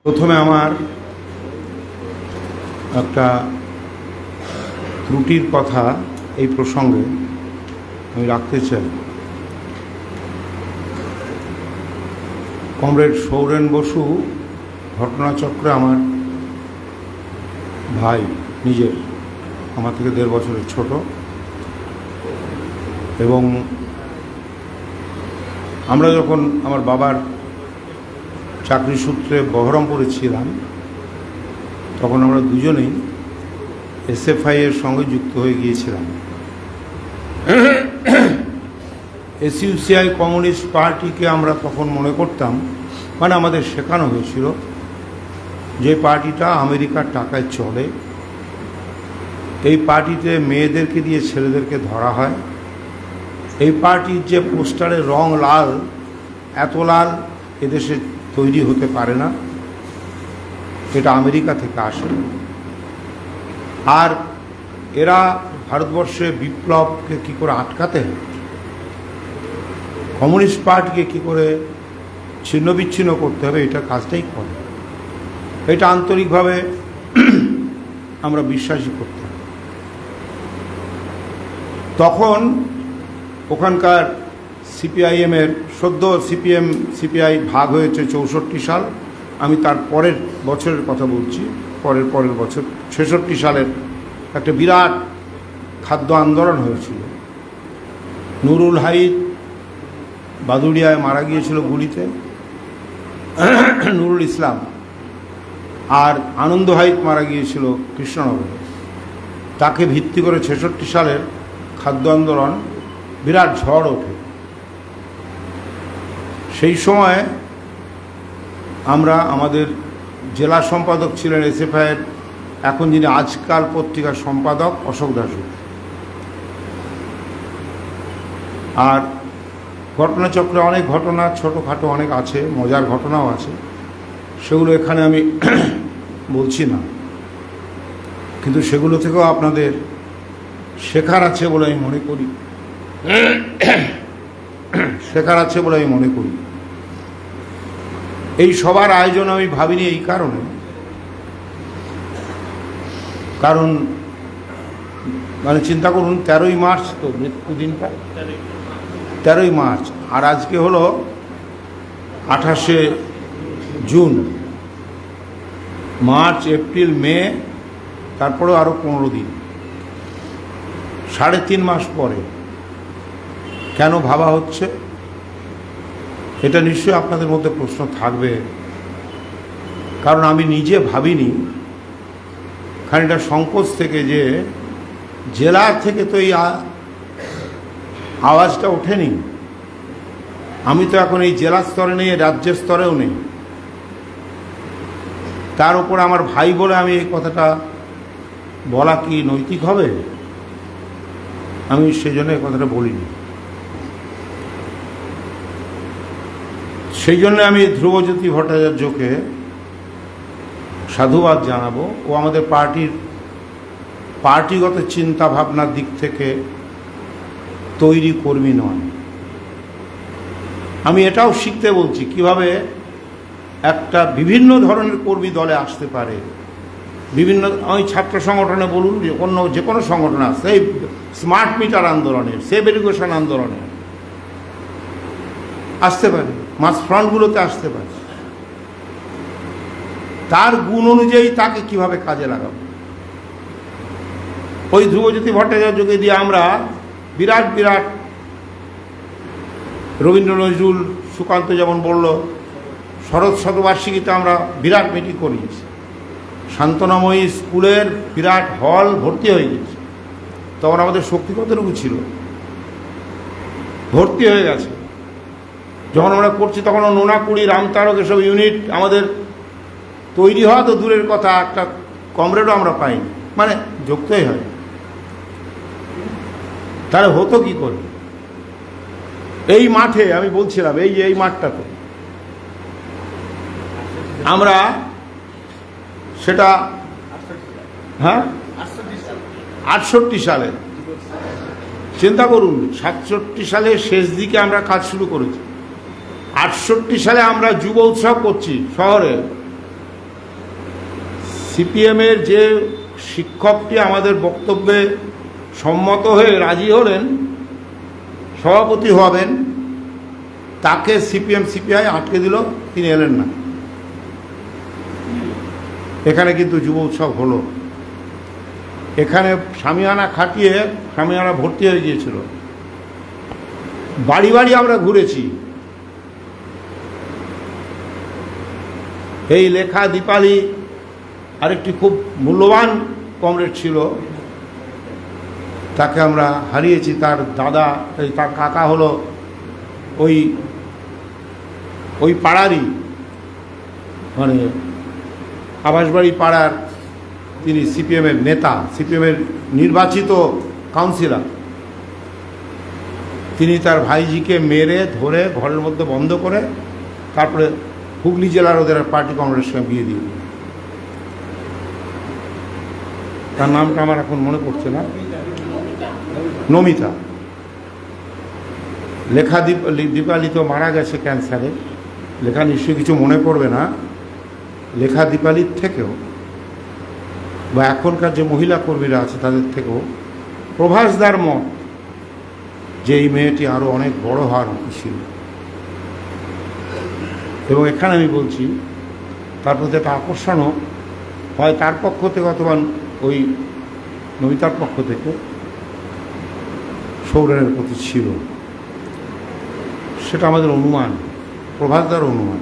প্রথমে আমার একটা ত্রুটির কথা এই প্রসঙ্গে আমি রাখতে চাই। কমরেড সৌরেন বসু ঘটনাচক্রে আমার ভাই, নিজের, আমার থেকে 1.5 বছরের ছোট, এবং আমরা যখন আমার বাবার চাকরি সূত্রে বহরমপুরে ছিলাম তখন আমরা দুজনেই এসএফআই এর সঙ্গে যুক্ত হয়ে গিয়েছিলাম। এসইউসিআই কমিউনিস্ট পার্টিকে আমরা তখন মনে করতাম, মানে আমাদের শেখানো হয়েছিল যে পার্টিটা আমেরিকার টাকায় চলে, এই পার্টিতে মেয়েদেরকে দিয়ে ছেলেদেরকে ধরা হয়, এই পার্টির যে পোস্টারের রং লাল, এত লাল এদেশে তৈরি হতে পারে না, এটা আমেরিকা থেকে আসে। আর এরা ভারতবর্ষে বিপ্লবকে কী করে আটকাতে হয়, কমিউনিস্ট পার্টিকে কী করে ছিন্ন বিচ্ছিন্ন করতে হবে, এটা কাজটাই করে। এটা আন্তরিকভাবে আমরা বিশ্বাসী করতাম। তখন ওখানকার সিপিআইএমের সদ্য সিপিআই ভাগ হয়েছে 64 সাল, আমি তার পরের বছরের কথা বলছি, পরের বছর 66 সালের একটা বিরাট খাদ্য আন্দোলন হয়েছিল। নুরুল হাইদ বাদুড়িয়ায় মারা গিয়েছিল গুলিতে, নুরুল ইসলাম, আর আনন্দ হাইদ মারা গিয়েছিল কৃষ্ণনগরে। তাকে ভিত্তি করে 66 সালের খাদ্য আন্দোলন বিরাট ঝড় ওঠে। সেই সময় আমরা, আমাদের জেলা সম্পাদক ছিলেন এসএফআইয়ের এখন যিনি আজকাল পত্রিকার সম্পাদক অশোক দাসু, আর ঘটনাচক্রে অনেক ঘটনা ছোটোখাটো অনেক আছে, মজার ঘটনাও আছে, সেগুলো এখানে আমি বলছি না, কিন্তু সেগুলো থেকেও আপনাদের শেখার আছে বলে আমি মনে করি, এই সবার আয়োজন আমি ভাবিনি এই কারণে, কারণ মানে চিন্তা করুন, 13ই মার্চ তো মৃত্যুদিনটা, 13ই মার্চ, আর আজকে হলো 28শে জুন, মার্চ, এপ্রিল, মে, তারপরেও আরও 15 দিন, 3.5 মাস পরে কেন ভাবা হচ্ছে, এটা নিশ্চয়ই আপনাদের মধ্যে প্রশ্ন থাকবে। কারণ আমি নিজে ভাবিনি, খানিকটা সংকোচ থেকে, যে জেলার থেকে তো এই আওয়াজটা ওঠেনি। আমি তো এখন এই জেলা স্তরে নেই, রাজ্যের স্তরেও নেই, তার উপর আমার ভাই বলে আমি এই কথাটা বলা কি নৈতিক হবে? আমি সেই জন্য এই কথাটা বলিনি। সেই জন্য আমি ধ্রুবজ্যোতি ভট্টাচার্যকে সাধুবাদ জানাবো। ও আমাদের পার্টিগত চিন্তা ভাবনার দিক থেকে তৈরি কর্মী নয়। আমি এটাও শিখতে বলছি কিভাবে একটা বিভিন্ন ধরনের কর্মী দলে আসতে পারে, বিভিন্ন, ওই ছাত্র সংগঠনে বলুন, যে কোনো সংগঠন আছে, এই স্মার্ট মিটার আন্দোলনে, সেভ এডুকেশন আন্দোলনে আসতে পারে, মাস ফ্রন্টগুলোতে আসতে পারে। তার গুণ অনুযায়ী তাকে কিভাবে কাজে লাগাবো, ওই ধ্রুবজ্যোতি ভট্টাচার্যকে দিয়ে আমরা বিরাট বিরাট, রবীন্দ্র নজরুল, সুকান্ত যেমন বলল, শরৎ শতবার্ষিকীতে আমরা বিরাট মিটিং করিয়েছি, শান্তনাময়ী স্কুলের বিরাট হল ভর্তি হয়ে গেছে। তখন আমাদের শক্তি কতটুকু ছিল, ভর্তি হয়ে গেছে। যখন আমরা করছি তখন নোনাকুড়ি, রামতারক এসব ইউনিট আমাদের তৈরি হওয়া তো দূরের কথা, একটা কমরেডও আমরা পাইনি, মানে যুক্তই হয়। তাহলে হতো কি করে? এই মাঠে আমি বলছিলাম, এই মাঠটাতে আমরা সেটা, হ্যাঁ, 68 সালে, চিন্তা করুন, 67 সালের শেষ দিকে আমরা কাজ শুরু করেছি, 68 সালে আমরা যুব উৎসব করছি শহরে, সিপিএমের যে শিক্ষকটি আমাদের বক্তব্যে সম্মত হয়ে রাজি হলেন, সভাপতি হবেন, তাকে সিপিএম সিপিআই আটকে দিল, তিনি এলেন না। এখানে কিন্তু যুব উৎসব হলো, এখানে সামিয়ানা খাটিয়ে সামিয়ানা ভর্তি হয়ে গিয়েছিল, বাড়ি বাড়ি আমরা ঘুরেছি। এই লেখা দীপালি আরেকটি খুব মূল্যবান কমরেড ছিল, তাকে আমরা হারিয়েছি। তার দাদা, তার কাকা হলো ওই পাড়ারই, মানে আবাসবাড়ি পাড়ার, তিনি সিপিএমের নেতা, সিপিএমের নির্বাচিত কাউন্সিলর। তিনি তার ভাইজিকে মেরে ধরে ঘরের মধ্যে বন্ধ করে তারপরে হুগলি জেলার ওদের পার্টি কংগ্রেসের সঙ্গে বিয়ে দিয়ে দিল। তার নামটা আমার এখন মনে পড়ছে না, নমিতা। লেখা দীপালি তো মারা গেছে ক্যান্সারে, লেখা নিশ্চয়ই কিছু মনে পড়বে না। লেখা দীপালির থেকেও বা এখনকার যে মহিলা কর্মীরা আছে তাদের থেকেও প্রভাসদার মত যে এই মেয়েটি আরও অনেক বড় হওয়ার ছিল। এবং এখানে আমি বলছি, তার প্রতি একটা আকর্ষণও হয় তার পক্ষ থেকে অথবা ওই নমিতার পক্ষ থেকে সৌরেনের প্রতি ছিল। সেটা আমাদের অনুমান, প্রভাসদার অনুমান।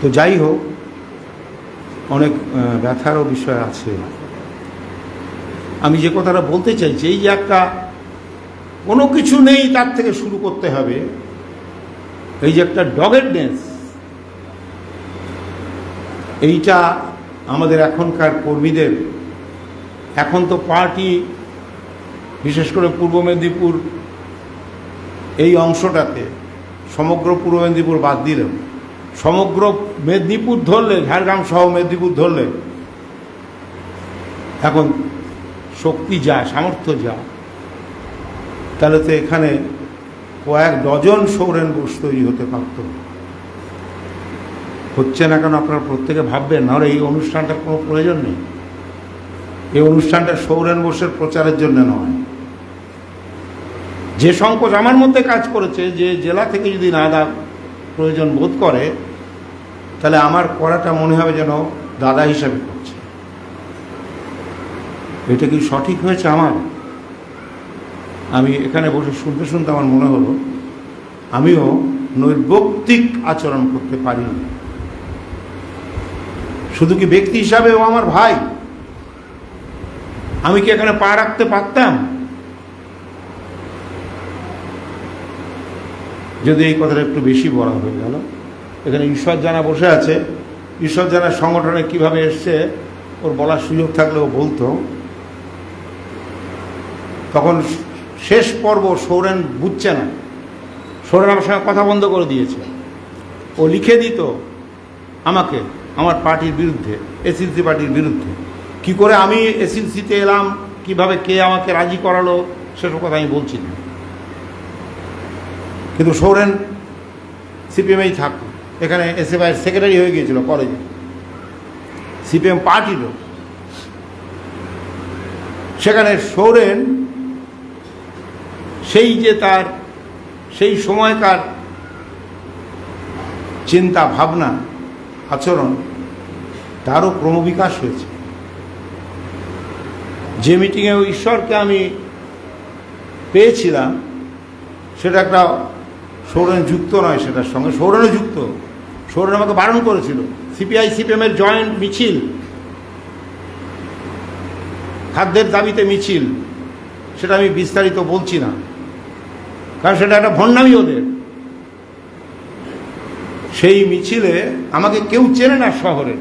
তো যাই হোক, অনেক ব্যথারও বিষয় আছে। আমি যে কথাটা বলতে চাইছি, এই যে একটা কোনো কিছু নেই তার থেকে শুরু করতে হবে, এই যে একটা ডগেডনেস, এইটা আমাদের এখনকার কর্মীদের, এখন তো পার্টি বিশেষ করে পূর্ব মেদিনীপুর এই অংশটাতে, সমগ্র পূর্ব মেদিনীপুর বাদ দিলেও সমগ্র মেদিনীপুর ধরলে, ঝাড়গ্রাম সহ মেদিনীপুর ধরলে এখন শক্তি যা, সামর্থ্য যা, তাহলে তো এখানে কয়েক ডজন সৌরেন বোস তৈরি হতে পারত। হচ্ছে না কেন আপনারা প্রত্যেকে ভাববেন, নাহলে এই অনুষ্ঠানটার কোনো প্রয়োজন নেই। এই অনুষ্ঠানটা সৌরেন বোসের প্রচারের জন্য নয়। যে সংকোচ আমার মধ্যে কাজ করেছে, যে জেলা থেকে যদি না প্রয়োজন বোধ করে, তাহলে আমার করাটা মনে হবে যেন দাদা হিসাবে করছে। এটা কি সঠিক হয়েছে? আমি এখানে বসে শুনতে শুনতে আমার মনে হলো আমিও নৈর্ব্যক্তিক আচরণ করতে পারি। শুধু কি ব্যক্তি হিসাবে ও আমার ভাই, আমি কি এখানে পা রাখতে পারতাম যদি এই কথাটা একটু বেশি বলা হয়ে গেল? এখানে ঈশ্বর জানা বসে আছে, ঈশ্বর জানার সংগঠনে কিভাবে এসছে ওর বলার সুযোগ থাকলে ও বলতো। তখন শেষ পর্ব সৌরেন বুঝছে না, সৌরেন আমার সঙ্গে কথা বন্ধ করে দিয়েছে। ও লিখে দিত আমাকে আমার পার্টির বিরুদ্ধে, এসএলসি পার্টির বিরুদ্ধে। কি করে আমি এসএলসিতে এলাম, কিভাবে কে আমাকে রাজি করালো, সেসব কথা আমি বলছি না। কিন্তু সৌরেন সিপিএমেই থাকতো, এখানে এসএফআই সেক্রেটারি হয়ে গিয়েছিল কলেজে, সিপিএম পার্টিরও। সেখানে সৌরেন সেই যে তার সেই সময়কার চিন্তা ভাবনা আচরণ, তারও ক্রমবিকাশ হয়েছে। যে মিটিংয়ে ঈশ্বরকে আমি পেয়েছিলাম, সেটা একটা সৌরেন যুক্ত নয়, সেটার সঙ্গে সৌরেনও যুক্ত। সৌরেন আমাকে বারণ করেছিল। সিপিআই সিপিএমের জয়েন্ট মিছিল, খাদ্যের দাবিতে মিছিল, সেটা আমি বিস্তারিত বলছি না, কারণ সেটা একটা ভণ্ডামি ওদের। সেই মিছিলে আমাকে কেউ চেনে না শহরে।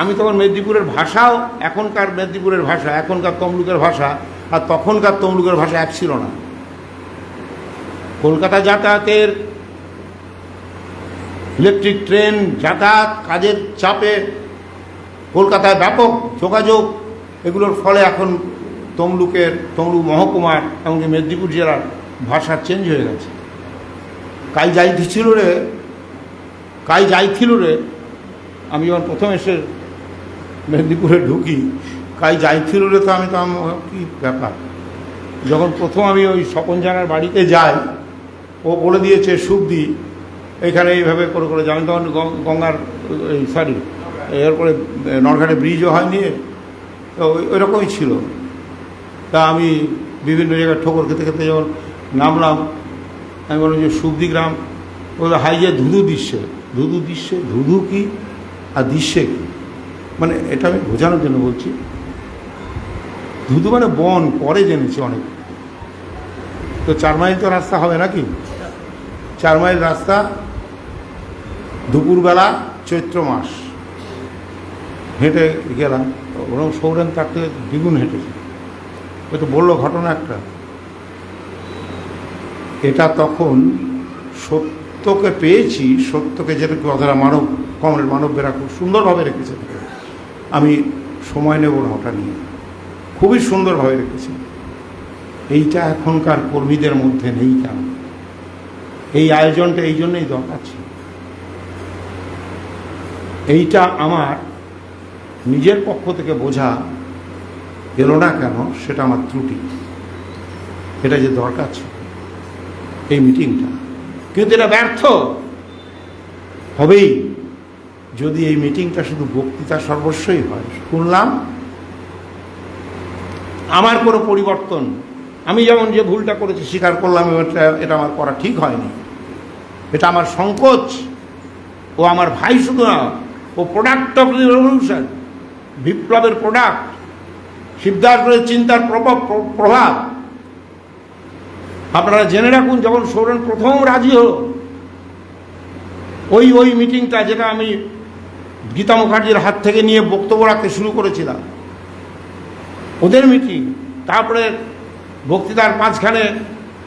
আমি তখন মেদিনীপুরের ভাষাও, এখনকার মেদিনীপুরের ভাষা, এখনকার তমলুকের ভাষা আর তখনকার তমলুকের ভাষা এক ছিল না। কলকাতা যাতায়াতের, ইলেকট্রিক ট্রেন যাতায়াত, কাজের চাপে কলকাতায় ব্যাপক যোগাযোগ, এগুলোর ফলে এখন তমলুক মহকুমার এমনকি মেদিনীপুর জেলার ভাষা চেঞ্জ হয়ে গেছে। কাই যাইছিল রে, আমি যখন প্রথম এসে মেদিনীপুরে ঢুকি, কাজ যাইছিল রে, তো আমি কী ব্যাপার। যখন প্রথম আমি ওই স্বপন জানার বাড়িতে যাই, ও বলে দিয়েছে সুবদি এখানে এইভাবে করে করে যাবেন। তখন গঙ্গার এরপরে নরঘাটে ব্রিজও হয়নি, তো ওই রকমই ছিল। তা আমি বিভিন্ন জায়গায় ঠোকর খেতে খেতে যখন নামলাম, আমি বললাম যে সুবদি গ্রাম, বললো হাই যে ধুধু দৃশ্যে। ধুধু কি আর দৃশ্যে কি, মানে এটা আমি বোঝানোর জন্য বলছি। ধুধু মানে বন, পরে জেনেছি অনেক। তো 4 মাইল তো রাস্তা হবে নাকি, 4 মাইল রাস্তা দুপুরবেলা চৈত্র মাস হেঁটে গেলাম। ওরকম সৌরেন তার থেকে দ্বিগুণ হেঁটেছে। ও তো বললো ঘটনা একটা, এটা তখন সত্যকে পেয়েছি, সত্যকে যেটা অধরা মানব, কমরেড মানবেরা খুব সুন্দরভাবে রেখেছে। আমি সময় নেব না ওটা নিয়ে, খুবই সুন্দরভাবে রেখেছে। এইটা এখনকার কর্মীদের মধ্যে নেই কেন? এই আয়োজনটা এই জন্যই দরকার ছিল। এইটা আমার নিজের পক্ষ থেকে বোঝা এলো না কেন, সেটা আমার ত্রুটি। এটা যে দরকার ছিল এই মিটিংটা, কিন্তু এটা ব্যর্থ হবেই যদি এই মিটিংটা শুধু বক্তৃতা সর্বস্বই হয়। শুনলাম, আমার কোনো পরিবর্তন, আমি যেমন যে ভুলটা করেছি স্বীকার করলাম, এটা আমার করা ঠিক হয়নি, এটা আমার সংকোচ। ও আমার ভাই শুধু না, ও প্রোডাক্ট অফ দি রেভলিউশন, বিপ্লবের প্রোডাক্ট, শিবদাসের চিন্তার প্রভাব। আপনারা জেনে রাখুন, যখন সৌরেন প্রথম রাজি হল ওই মিটিংটা, যেটা আমি গীতা মুখার্জির হাত থেকে নিয়ে বক্তব্য রাখতে শুরু করেছিলাম, ওদের মিটিং। তারপরে বক্তৃতার মাঝখানে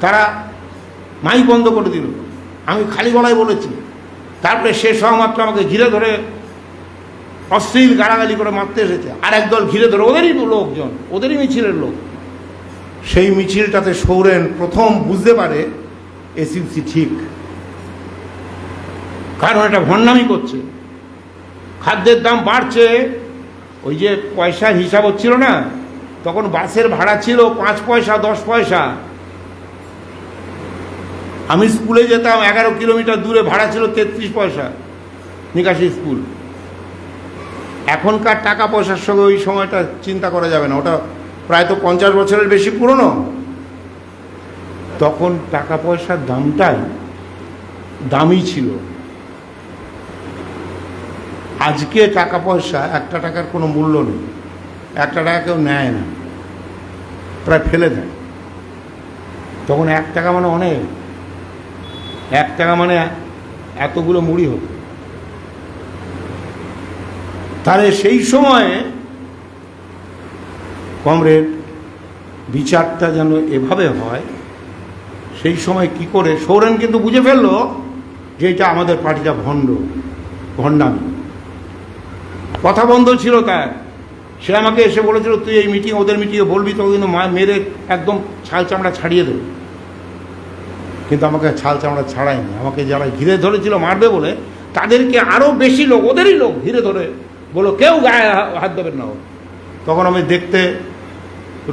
তারা মাইক বন্ধ করে দিল, আমি খালি গলায় বলেছি। তারপরে শেষ হওয়া মাত্র আমাকে ঘিরে ধরে অশ্লীল গালাগালি করে মারতে এসেছে, আর একদল ঘিরে ধরে, ওদেরই লোকজন, ওদেরই মিছিলের লোক। সেই মিছিলটাতে সৌরেন প্রথম বুঝতে পারে এসইউসি ঠিক, কারণ এটা ভণ্ডামি করছে। খাদ্যের দাম বাড়ছে, ওই যে পয়সার হিসাব হচ্ছিল না, তখন বাসের ভাড়া ছিল 5 পয়সা 10 পয়সা। আমি স্কুলে যেতাম 11 কিলোমিটার দূরে, ভাড়া ছিল 33 পয়সা, নিকাশি স্কুল। এখনকার টাকা পয়সার সঙ্গে ওই সময়টা চিন্তা করা যাবে না, ওটা প্রায় তো 50 বছরের বেশি পুরনো। তখন টাকা পয়সার দামটাই দামি ছিল। আজকে টাকা পয়সা, একটা টাকার কোনো মূল্য নেই, একটা টাকা কেউ নেয় না, প্রায় ফেলে দেয়। তখন 1 টাকা মানে অনেক, 1 টাকা মানে এতগুলো মুড়ি হতো। তাহলে সেই সময়ে কমরেড বিচারটা যেন এভাবে হয়, সেই সময় কি করে সৌরেন কিন্তু বুঝে ফেললো যে এটা আমাদের পার্টিটা ভণ্ডামি। কথা বন্ধ ছিল তার। সে আমাকে এসে বলেছিল, তুই এই মিটিং, ওদের মিটিংয়ে বলবি তো কিন্তু মেরে একদম ছাল চামড়া ছাড়িয়ে দেবে। কিন্তু আমাকে ছাল চামড়া ছাড়ায়নি। আমাকে যারা ঘিরে ধরেছিল মারবে বলে, তাদেরকে আরও বেশি লোক, ওদেরই লোক ঘিরে ধরে বলো কেউ গায়ে হাত দেবেন না। তখন আমি দেখতে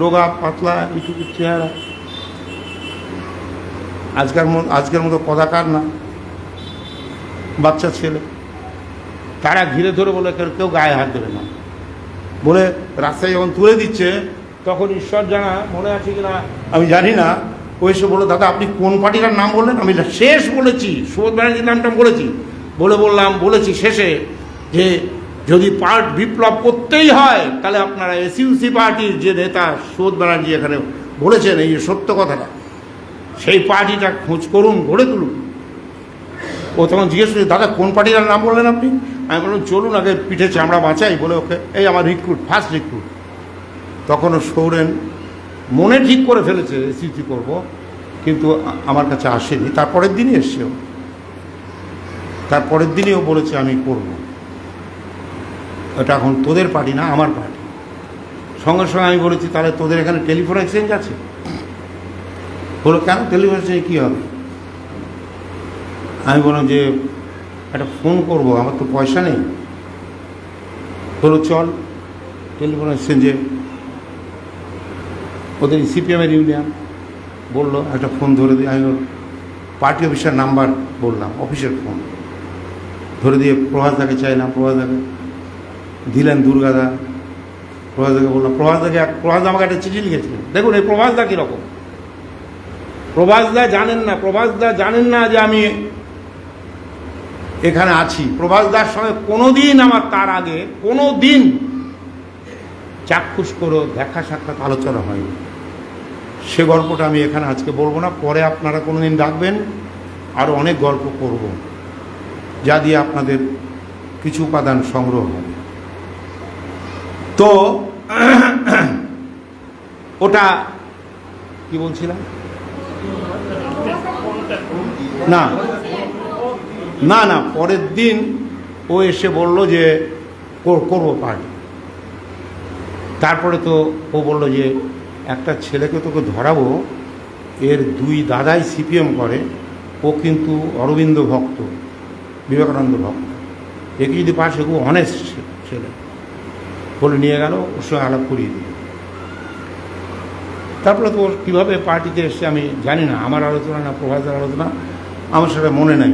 রোগা পাতলা ইটুকু চেহারা, আজকের মতো কদাকার না, বাচ্চা ছেলে। তারা ঘিরে ধরে বলে কেউ গায়ে হাত দেবে না বলে রাস্তায় যখন তুলে দিচ্ছে, তখন ঈশ্বর জানা, মনে আছে কিনা আমি জানি না, ও এসে বললো, দাদা আপনি কোন পার্টিটার নাম বললেন? আমি শেষ বলেছি, সুবোধ ব্যানার্জির নামটা বলেছি শেষে, যে যদি বিপ্লব করতেই হয় তাহলে আপনারা এসইউসি পার্টির যে নেতা সুবোধ ব্যানার্জি এখানে বলেছেন এই সত্য কথাটা, সেই পার্টিটা খোঁজ করুন, গড়ে তুলুন। ও তখন জিজ্ঞেস করছে, দাদা কোন পার্টিটার নাম বললেন আপনি? আমি বললাম, চলুন আগে পিঠে চামড়া বাঁচাই বলে ওকে, এই আমার ফার্স্ট রিক্রুট। তখনও সৌরেন মনে ঠিক করে ফেলেছে এসইউসি করবো, কিন্তু আমার কাছে আসেনি। তারপরের দিনই এসছেও, তারপরের দিনই ও বলেছে আমি করব। এটা এখন তোদের পার্টি না, আমার পার্টি। সঙ্গে সঙ্গে আমি বলেছি, তাহলে তোদের এখানে টেলিফোন এক্সচেঞ্জ আছে? বলো কেন, টেলিফোন এক্সচেঞ্জ কী হবে? আমি বললাম যে একটা ফোন করবো, আমার তো পয়সা নেই। বলো চল। টেলিফোন এসছেন যে ওদের সিপিএমের ইউনিয়ন বললো, একটা ফোন ধরে দিয়ে আমি ওর পার্টি অফিসের নাম্বার বললাম, অফিসের ফোন ধরে দিয়ে প্রভাসদাকে চাইলাম, প্রভাসদাকে দিলেন দুর্গাদা। প্রভাসদাকে বললাম, প্রভাসদা আমাকে একটা চিঠি লিখেছিলেন। দেখুন এই প্রভাসদা কীরকম, প্রভাসদা জানেন না যে আমি এখানে আছি। প্রভাসদার সঙ্গে কোনোদিন আমার তার আগে কোনোদিন চাক্ষুষ করে দেখা সাক্ষাৎ আলোচনা হয়নি। সে গল্পটা আমি এখানে আজকে বলবো না, পরে আপনারা কোনোদিন ডাকবেন, আরও অনেক গল্প করব, যা দিয়ে আপনাদের কিছু উপাদান সংগ্রহ হবে। তো ওটা কি বলছিলাম, না না না পরের দিন ও এসে বলল যে করবো পার্টি। তারপরে তো ও বলল যে একটা ছেলেকে তোকে ধরাবো, এর দুই দাদাই সিপিএম করে, ও কিন্তু অরবিন্দ ভক্ত, বিবেকানন্দ ভক্ত, একে যদি পাশে খুব অনেস্ট ছেলে বলে নিয়ে গেল, ওর সঙ্গে আলাপ করিয়ে দিল। তারপরে তো কীভাবে পার্টিতে এসে আমি জানি না, আমার আলোচনা না প্রভাসের আলোচনা, আমার সেটা মনে নাই।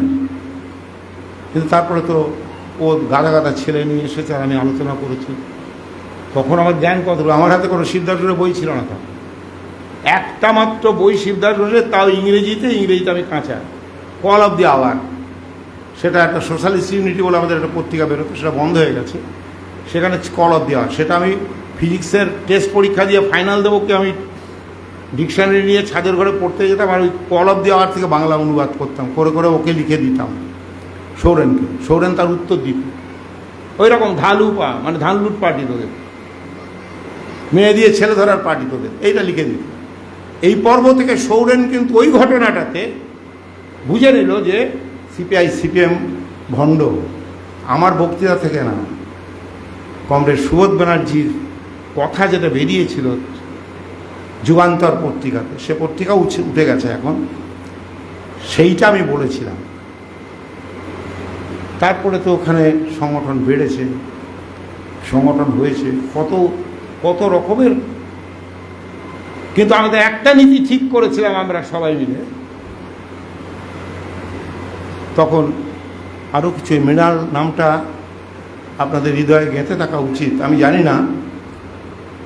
কিন্তু তারপরে তো ও গাদা গাদা ছেলে নিয়ে এসেছে, আর আমি আলোচনা করেছি। তখন আমার জ্ঞান কতগুলো, আমার হাতে কোনো সিদ্ধার্থ বই ছিল না, তখন একটা মাত্র বই সিদ্ধার্থ ঘোষের, তাও ইংরেজিতে আমি কাঁচা, কল অফ দি আওয়ার। সেটা একটা সোশ্যালিস্ট ইউনিটি বলে আমাদের একটা পত্রিকা বেরোতো, সেটা বন্ধ হয়ে গেছে। সেখানে কল অফ দি আওয়ার, সেটা আমি ফিজিক্সের টেস্ট পরীক্ষা দিয়ে ফাইনাল দেবো কি আমি ডিকশনারি নিয়ে ছাদের ঘরে পড়তে যেতাম, আর ওই কল অফ দি আওয়ার থেকে বাংলা অনুবাদ করতাম, করে করে ওকে লিখে দিতাম সৌরেনকে। সৌরেন তার উত্তর দিত। ওই রকম ধালুপা, মানে ধান লুট পার্টি তোদের, মেয়ে দিয়ে ছেলে ধরার পার্টি তোদের, এইটা লিখে দিত। এই পর্ব থেকে সৌরেন কিন্তু ওই ঘটনাটাতে বুঝে নিল যে সিপিআই সিপিএম ভণ্ড। আমার বক্তৃতা থেকে না, কমরেড সুবোধ ব্যানার্জির কথা যেটা বেরিয়েছিল যুগান্তর পত্রিকাতে, সে পত্রিকা উঠে গেছে এখন, সেইটা আমি বলেছিলাম। তারপরে তো ওখানে সংগঠন বেড়েছে, সংগঠন হয়েছে কত কত রকমের। কিন্তু আমাদের একটা নীতি ঠিক করেছিলাম আমরা সবাই মিলে, তখন আরও কিছু, মৃণাল নামটা আপনাদের হৃদয়ে গেঁথে থাকা উচিত। আমি জানি না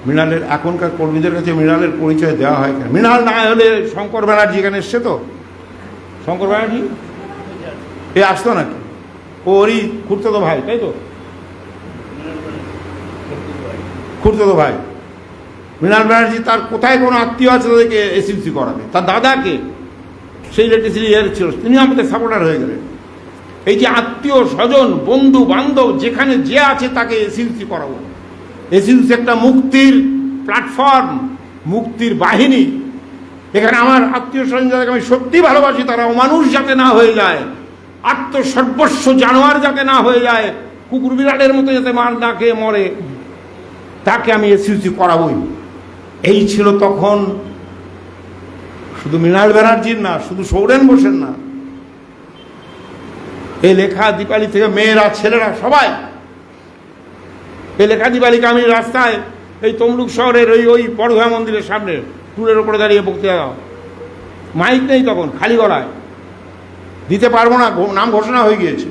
মৃণালের এখনকার কর্মীদের কাছে মৃণালের পরিচয় দেওয়া হয় কেন। মৃণাল না হলে শঙ্কর ব্যানার্জি এখানে এসছে, তো শঙ্কর ব্যানার্জি এ আসতো নাকি? ওরই খুড়তো ভাই, তাই তো, খুড়তো ভাই মৃণাল ব্যানার্জি। তার কোথায় কোনো আত্মীয় আছে তাদেরকে এসইউসি করাবে? তার দাদাকে সেই ইলেকট্রিসিটি ইয়ার ছিল, তিনি আমাদের সাপোর্টার হয়ে গেলেন। এই যে আত্মীয় স্বজন বন্ধু বান্ধব যেখানে যে আছে তাকে এসইউসি করাবো। এসইউসি একটা মুক্তির প্ল্যাটফর্ম, মুক্তির বাহিনী। এখানে আমার আত্মীয় স্বজন যাদেরকে আমি সত্যি ভালোবাসি, তারা অমানুষ যাতে না হয়ে যায়, আত্মসর্বস্ব জানোয়ার যাতে না হয়ে যায়, কুকুর বিড়ালের মতো যাতে মার না খেয়ে মরে, তাকে আমি এসইউসি করাবই। এই ছিল তখন শুধু মৃণাল ব্যানার্জির না, শুধু সৌরেন বোসের না, এই লেখা দীপালি থেকে মেয়েরা ছেলেরা সবাই, এই লেখা দীপালিকে আমি রাস্তায় এই তমলুক শহরের ওই বড়ঘা মন্দিরের সামনে টুলের ওপরে দাঁড়িয়ে বক্তৃতা দাও, মাইক নেই তখন, খালি গলায়, দিতে পারবো না, নাম ঘোষণা হয়ে গিয়েছে।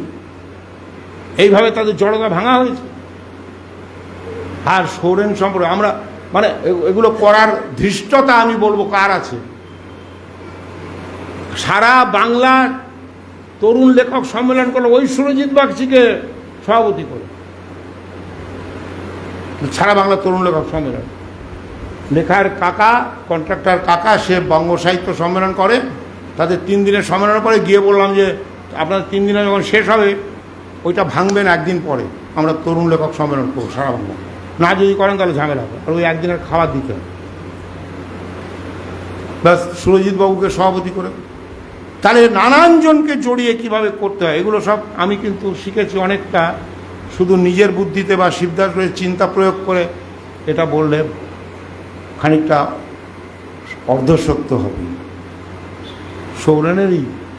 এইভাবে তাদের জড়তা ভাঙা হয়েছে। আর সৌরেন সম্পর্কে আমরা মানে এগুলো করার ধৃষ্টতা আমি বলবো কার আছে? সারা বাংলা তরুণ লেখক সম্মেলন করলো, ওই সুরজিৎ বাগচিকে সভাপতি করে। সারা বাংলা তরুণ লেখক সম্মেলন, লেখার কাকা, কন্ট্রাক্টর কাকা, সে বঙ্গ সাহিত্য সম্মেলন করে। তাদের 3 দিনের সম্মেলনের পরে গিয়ে বললাম যে আপনার 3 দিনে যখন শেষ হবে ওইটা ভাঙবেন, একদিন পরে আমরা তরুণ লেখক সম্মেলন করবো সারা বাংলা। না যদি করেন তাহলে ঝামেলা হবে, আর ওই একদিনের খাবার দিতে হবে। ব্যাস, সুরজিৎ বাবুকে সভাপতি করে। তাহলে নানান জনকে জড়িয়ে কিভাবে করতে হয়, এগুলো সব আমি কিন্তু শিখেছি অনেকটা। শুধু নিজের বুদ্ধিতে বা শিবদাস করে চিন্তা প্রয়োগ করে এটা বললে খানিকটা অর্ধসত্য হবে।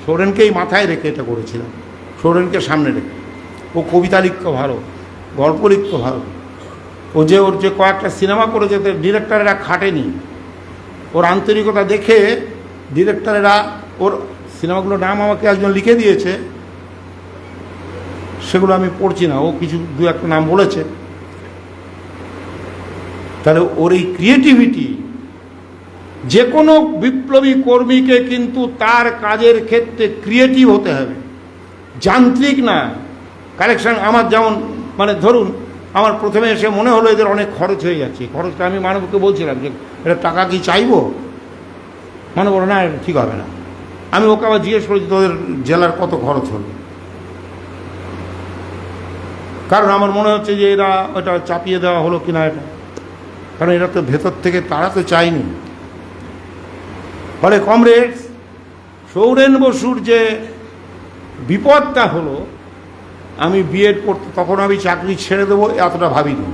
সৌরেনকেই মাথায় রেখে এটা করেছিলাম, সৌরেনকে সামনে রেখে। ও কবিতা লিখত ভালো, গল্প লিখত ভালো, ওর যে কয়েকটা সিনেমা করেছে ডিরেক্টরেরা খাটেনি, ওর আন্তরিকতা দেখে ডিরেক্টরেরা ওর সিনেমাগুলোর নাম আমাকে একজন লিখে দিয়েছে, সেগুলো আমি পড়ছি না, ও কিছু দু একটা নাম বলেছে। তাহলে ওর এই ক্রিয়েটিভিটি, যে কোনো বিপ্লবী কর্মীকে কিন্তু তার কাজের ক্ষেত্রে ক্রিয়েটিভ হতে হবে, যান্ত্রিক না। কালেকশন আমার যেমন, মানে ধরুন আমার প্রথমে এসে মনে হলো এদের অনেক খরচ হয়ে যাচ্ছে, খরচটা আমি মানবকে বলছিলাম যে এটা টাকা কি চাইবো, মানে বলো না এটা ঠিক হবে না। আমি ওকে আবার জিজ্ঞেস করেছি তোদের জেলার কত খরচ হলো, কারণ আমার মনে হচ্ছে যে এরা ওটা চাপিয়ে দেওয়া হলো কিনা এটা, কারণ এরা তো ভেতর থেকে তারা তো চায়নি। ফলে কমরেডস, সৌরেন বসুর যে বিপদটা হলো, আমি বিএড করতে তখন আমি চাকরি ছেড়ে দেবো এতটা ভাবিনি,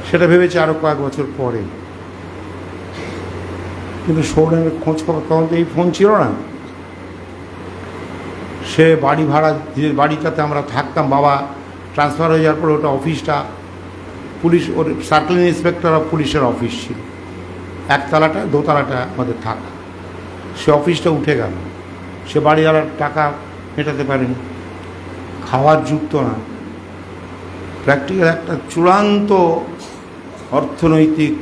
সেটা ভেবেছি আরও কয়েক বছর পরে। কিন্তু সৌরেনের খোঁজ খবর তখন তো এই ফোন ছিল না। সে বাড়ি ভাড়া, যে বাড়িটাতে আমরা থাকতাম, বাবা ট্রান্সফার হয়ে যাওয়ার পর ওটা অফিসটা police, or circle inspector of পুলিশের অফিস ছিল, একতলাটা দোতলাটা আমাদের থাকা, সে অফিসটা উঠে গেল। সে বাড়িওয়ালার টাকা মেটাতে পারেনি, খাওয়ার যুক্ত না, প্র্যাকটিক্যাল একটা চূড়ান্ত অর্থনৈতিক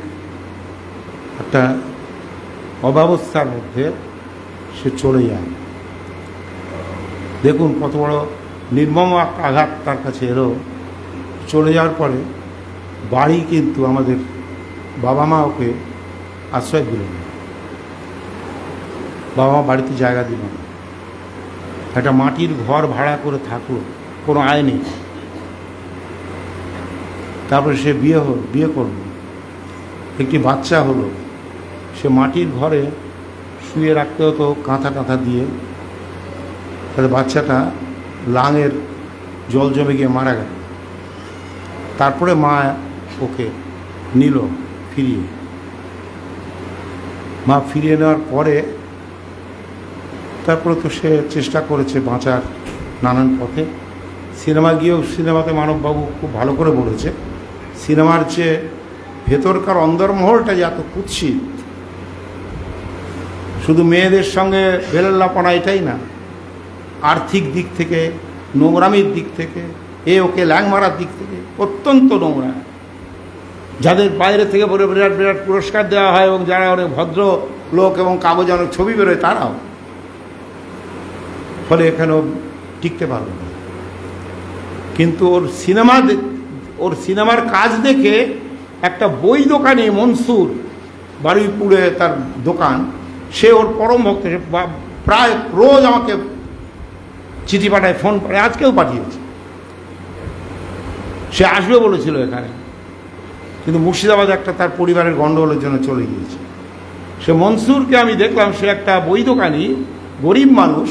একটা অব্যবস্থার মধ্যে সে চলে যায়। দেখুন কত বড় নির্মম একটা আঘাত তার কাছে এলো। চলে যাওয়ার পরে বাড়ি কিন্তু আমাদের বাবা মা ওকে আশ্রয় দিল না, বাবা মা বাড়িতে জায়গা দিল না, একটা মাটির ঘর ভাড়া করে থাকলো, কোনো আয় নেই। তারপরে সে বিয়ে করলো, একটি বাচ্চা হলো, সে মাটির ঘরে শুয়ে রাখতে হতো কাঁথা টাঁথা দিয়ে, তাহলে বাচ্চাটা লাঙের জল জমে গিয়ে মারা গেল। তারপরে মা ওকে নিল ফিরিয়ে, মা ফিরিয়ে নেওয়ার পরে তারপরে তো সে চেষ্টা করেছে বাঁচার নানান পথে। সিনেমা গিয়েও, সিনেমাতে মানববাবু খুব ভালো করে বলেছে, সিনেমার যে ভেতরকার অন্দরমহলটা যে এত কুৎসিত, শুধু মেয়েদের সঙ্গে বেলাল্লাপনা এটাই না, আর্থিক দিক থেকে, নোংরামির দিক থেকে, ওকে ল্যাং মারার দিক থেকে অত্যন্ত নোংরা। যাদের বাইরে থেকে বলে বিরাট বিরাট পুরস্কার দেওয়া হয় এবং যারা অনেক ভদ্র লোক এবং কাগজে অনেক ছবি বেরোয় তারাও, ফলে এখানেও টিকতে পারবে না। কিন্তু ওর সিনেমার কাজ দেখে একটা বই দোকানি মনসুর, বারুইপুরে তার দোকান, সে ওর পরম ভক্ত, সে প্রায় রোজ আমাকে চিঠি পাঠায়, ফোন পাঠায়, আজকেও পাঠিয়েছে। সে আসবে বলেছিল এখানে, কিন্তু মুর্শিদাবাদে একটা তার পরিবারের গণ্ডগোলের জন্য চলে গিয়েছে। সে মনসুরকে আমি দেখলাম, সে একটা বই দোকানি, গরিব মানুষ,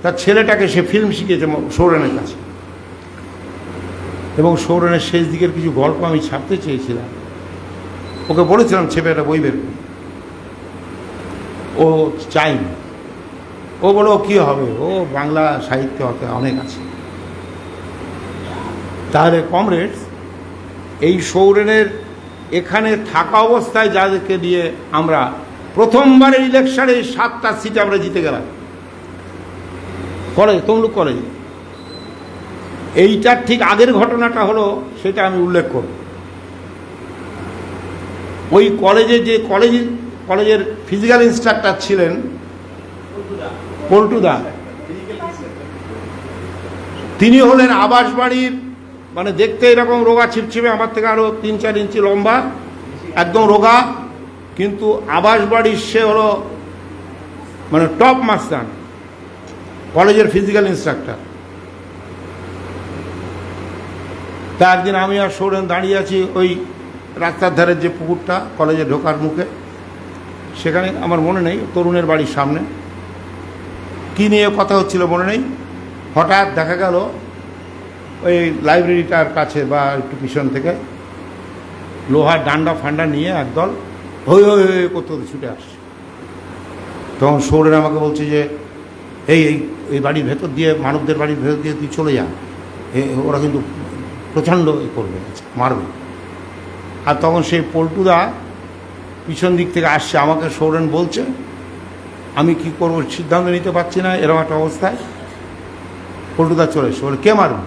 তার ছেলেটাকে সে ফিল্ম শিখিয়েছে সৌরেনের কাছে। এবং সৌরেনের শেষ দিকের কিছু গল্প আমি ছাপতে চেয়েছিলাম, ওকে বলেছিলাম ছেপে একটা বই বের, ও চাইনি। ও বলো কী হবে, ও বাংলা সাহিত্য হতে অনেক আছে। তাহলে কমরেডস, এই সৌরেনের এখানে থাকা অবস্থায় যাদেরকে দিয়ে আমরা প্রথমবারের ইলেকশনে 7টা সিট আমরা জিতে গেলাম, কলেজ, তমলুক কলেজ। এইটার ঠিক আগের ঘটনাটা হলো, সেটা আমি উল্লেখ করব। ওই কলেজে যে কলেজের ফিজিক্যাল ইনস্ট্রাক্টর ছিলেন পল্টুদা, তিনি হলেন আবাস বাড়ির, মানে দেখতে এরকম রোগা ছিপছিপে, আমার থেকে আরও 3-4 ইঞ্চি লম্বা, একদম রোগা, কিন্তু আবাস বাড়ির সে হলো মানে টপ মাস্টার, কলেজের ফিজিক্যাল ইনস্ট্রাক্টর। তা একদিন আমি আর সৌরেন দাঁড়িয়ে আছি ওই রাস্তার ধারের যে পুকুরটা কলেজে ঢোকার মুখে, সেখানে, আমার মনে নেই, তরুণের বাড়ির সামনে কী নিয়ে কথা হচ্ছিল মনে নেই। হঠাৎ দেখা গেল ওই লাইব্রেরিটার কাছে বা একটু পিছন থেকে লোহার ডান্ডা ফান্ডা নিয়ে একদল হই হই হই করতে ছুটে আসছে। তখন সৌরেন আমাকে বলছে যে এই বাড়ির ভেতর দিয়ে, মানবদের বাড়ির ভেতর দিয়ে তুই চলে যা, ওরা কিন্তু প্রচণ্ড করবে, মারবে। আর তখন সেই পল্টুদা পিছন দিক থেকে আসছে, আমাকে সৌরেন বলছে, আমি কি করবো সিদ্ধান্ত নিতে পারছি না এরকম একটা অবস্থায়। পল্টুদা চলে এসে বলে, কে মারবে?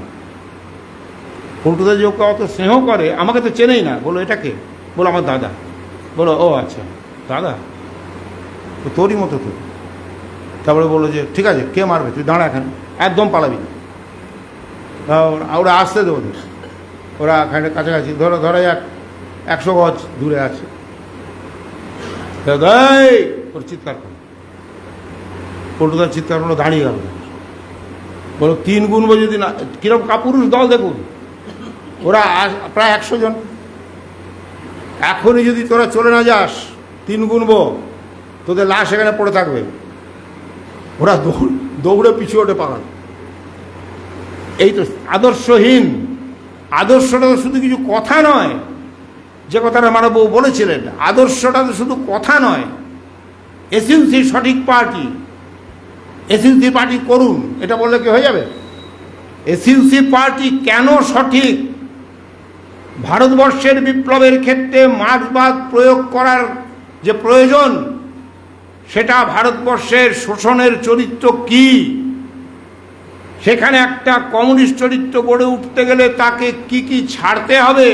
পল্টুদা যে ওকে অত স্নেহ করে, আমাকে তো চেনেই না। বলো এটা কে? বলো আমার দাদা। বলো ও আচ্ছা দাদা, তো তোরই মতো তো। তারপরে বললো যে ঠিক আছে, কে মারবে? তুই দাঁড়া এখানে, একদম পালাবি না। ওরা আসতে দেবো, ওরা এখানে কাছাকাছি ধরা যাক 100 গজ দূরে আছে। ওর চিৎকার করো, পল্টুদার চিৎকার করলো, দাঁড়িয়ে গেল। বলো 3 গুনবো যদি না, কিরকম কাপুরুষ দল দেখুন, ওরা প্রায় 100 জন। এখনই যদি তোরা চলে না যাস 3 গুনবো, তোদের লাশ এখানে পড়ে থাকবে। ওরা দৌড়ে পিছু ওঠে পালান। এই তো আদর্শহীন। আদর্শটা তো শুধু কিছু কথা নয়, যে কথাটা মানববাবু বলেছিলেন, আদর্শটা তো শুধু কথা নয়। এসইউসি সঠিক পার্টি, এসইউসি পার্টি করুন, এটা বললে কি হয়ে যাবে? এসইউসি পার্টি কেন সঠিক? ভারতবর্ষের বিপ্লবের ক্ষেত্রে মার্ক্সবাদ প্রয়োগ করার যে প্রয়োজন, সেটা ভারতবর্ষের শোষণের চরিত্র কি, সেখানে একটা কমিউনিস্ট চরিত্র গড়ে উঠতে গেলে তাকে কি কি ছাড়তে হবে,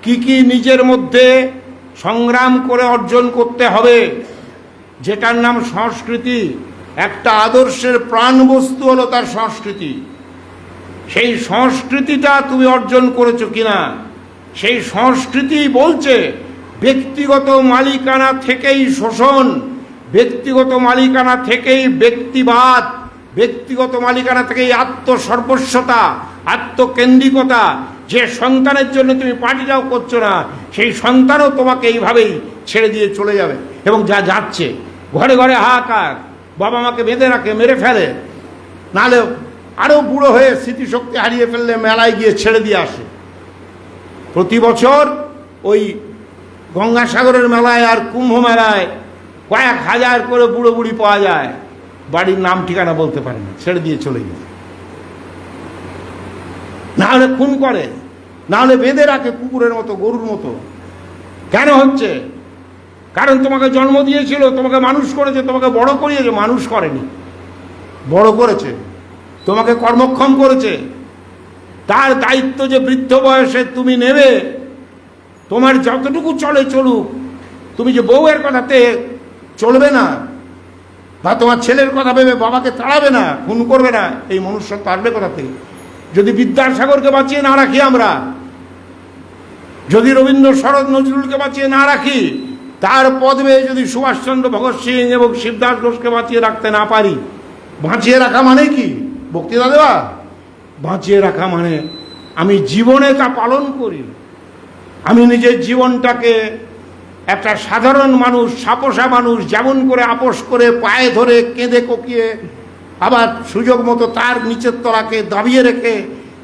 কি কি নিজের মধ্যে সংগ্রাম করে অর্জন করতে হবে, যেটার নাম সংস্কৃতি। একটা আদর্শের প্রাণবস্তু হলো তার সংস্কৃতি। সেই সংস্কৃতিটা তুমি অর্জন করেছো কিনা, সেই সংস্কৃতি বলছে ব্যক্তিগত মালিকানা থেকেই শোষণ, ব্যক্তিগত মালিকানা থেকেই ব্যক্তিবাদ, ব্যক্তিগত মালিকানা থেকেই আত্মসর্বস্বতা, আত্মকেন্দ্রিকতা। যে সন্তানের জন্য তুমি পার্টিটাও করছো না, সেই সন্তানও তোমাকে এইভাবেই ছেড়ে দিয়ে চলে যাবে। এবং যা যাচ্ছে, ঘরে ঘরে হাহাকার, বাবা মাকে বেঁধে রাখে, মেরে ফেলে, নাহলে আরও বুড়ো হয়ে স্মৃতিশক্তি হারিয়ে ফেললে মেলায় গিয়ে ছেড়ে দিয়ে আসে। প্রতি বছর ওই গঙ্গাসাগরের মেলায় আর কুম্ভ মেলায় কয়েক হাজার করে বুড়ো বুড়ি পাওয়া যায়, বাড়ির নাম ঠিকানা বলতে পারে না, ছেড়ে দিয়ে চলে যায়। না হলে খুন করে, না হলে বেঁধে রাখে কুকুরের মতো, গরুর মতো। কেন হচ্ছে? কারণ তোমাকে জন্ম দিয়েছিল, তোমাকে মানুষ করেছে, তোমাকে বড় করিয়েছে। মানুষ করেনি, বড় করেছে, তোমাকে কর্মক্ষম করেছে। তার দায়িত্ব যে বৃদ্ধ বয়সে তুমি নেবে, তোমার যতটুকু চলে চলুক, তুমি যে বউয়ের কথাতে চলবে না, বা তোমার ছেলের কথা ভেবে বাবাকে তাড়াবে না, খুন করবে না, এই মনুষ্যত্ব আসবে কোথা থেকে? যদি বিদ্যাসাগরকে বাঁচিয়ে না রাখি আমরা, যদি রবীন্দ্র শরৎ নজরুলকে বাঁচিয়ে না রাখি, তার পদবে যদি সুভাষচন্দ্র, ভগৎ সিং এবং শিবদাস ঘোষকে বাঁচিয়ে রাখতে না পারি, বাঁচিয়ে রাখা মানে কি? বক্তৃতা দেওয়া? বাঁচিয়ে রাখা মানে আমি জীবনে তা পালন করি। আমি নিজের জীবনটাকে একটা সাধারণ মানুষ, সাপোসা মানুষ যেমন করে আপোষ করে পায়ে ধরে কেঁদে কোকিয়ে আবার সুযোগ মতো তার নিচের তলাকে দাবিয়ে রেখে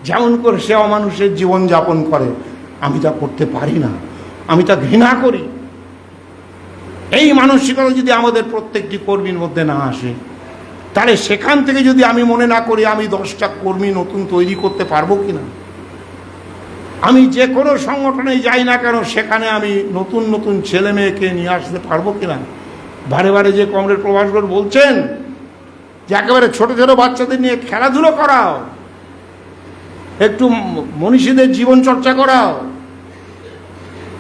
যেমন করে সে অমানুষের জীবন যাপন করে, আমি তা করতে পারি না, আমি তা ঘৃণা করি। এই মানসিকতা যদি আমাদের প্রত্যেকটি কর্মীর মধ্যে না আসে, তাহলে সেখান থেকে যদি আমি মনে না করি আমি 10টা কর্মী নতুন তৈরি করতে পারবো কিনা, আমি যে কোনো সংগঠনে যাই না কেন সেখানে আমি নতুন নতুন ছেলে মেয়েকে নিয়ে আসতে পারবো কিনা। বারে বারে যে কমরেড প্রভাসগর বলছেন যে একেবারে ছোট ছোট বাচ্চাদের নিয়ে খেলাধুলো করাও, একটু মনীষীদের জীবন চর্চা করাও,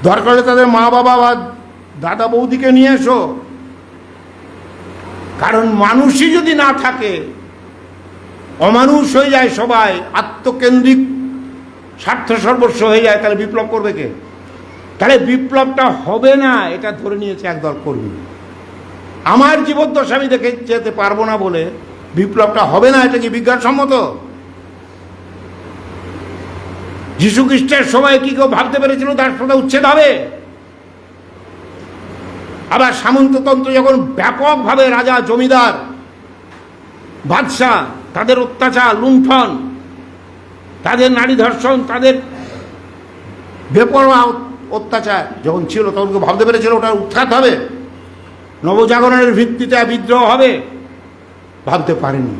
দরকার হলে তাদের মা বাবা বা দাদা বৌদিকে নিয়ে এসো। কারণ মানুষই যদি না থাকে, অমানুষ হয়ে যায় সবাই, আত্মকেন্দ্রিক, স্বার্থ সর্বস্ব হয়ে যায়, তাহলে বিপ্লব করবে কে? তাহলে বিপ্লবটা হবে না, এটা ধরে নিয়েছে একদল কর্মী। আমার জীবদ্দশা আমি দেখে যেতে পারবো না বলে বিপ্লবটা হবে না, এটা কি বিজ্ঞানসম্মত? যীশু খ্রিস্টের সময় কি কেউ ভাবতে পেরেছিল দাসপ্রথা উচ্ছেদ হবে? আবার সামন্ততন্ত্র যখন ব্যাপকভাবে রাজা, জমিদার, বাদশাহ, তাদের অত্যাচার, লুণ্ঠন, তাদের নারী ধর্ষণ, তাদের বেপরোয়া অত্যাচার যখন ছিল, তখন কেউ ভাবতে পেরেছিল ওটা উৎখাত হবে, নবজাগরণের ভিত্তিতে বিদ্রোহ হবে? ভাবতে পারেনি।